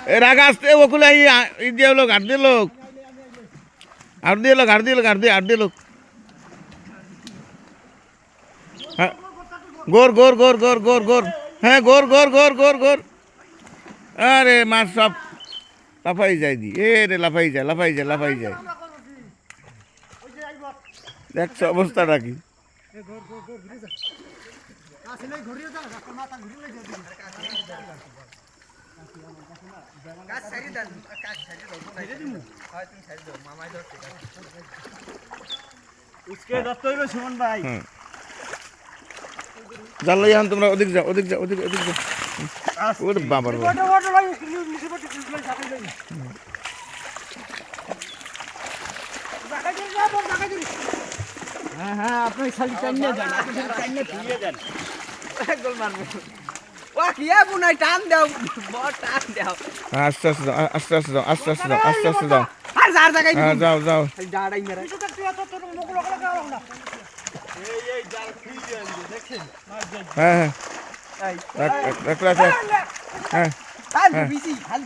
এর আগে আসতে ওগুলো এই দিয়ে লোক আর দিয়ে লোক আর দিয়ে লোক আর দিয়ে লোক আর দিয়ে লোক হ্যাঁ গোর গোর গোর গোর গোর গোর হ্যাঁ গোর গোর গোর গোর গোর আরে মাছ সব লাফাই যায় দি এ রে লাফাই যায় লাফাই যায় লাফাই যায় দেখছো অবস্থাটা কি জানলো এখন তোমরা ওদিক যাও ওদিক যাও ওদিক ওদিক যাও ওর বাবার হ্যাঁ হ্যাঁ আপনি খালি টাইনে যান আপনি খালি টাইনে ফিরিয়ে যান গোল মারবো ওয়া কিয়া বুনাই টান দাও বড় টান দাও আস্তে আস্তে যাও আস্তে আস্তে যাও আস্তে আস্তে যাও আস্তে আস্তে যাও আর যার জায়গায় হ্যাঁ যাও যাও খালি ডাড়াই মেরে হ্যাঁ হ্যাঁ এই রাখ রাখ রাখ হ্যাঁ আর বিসি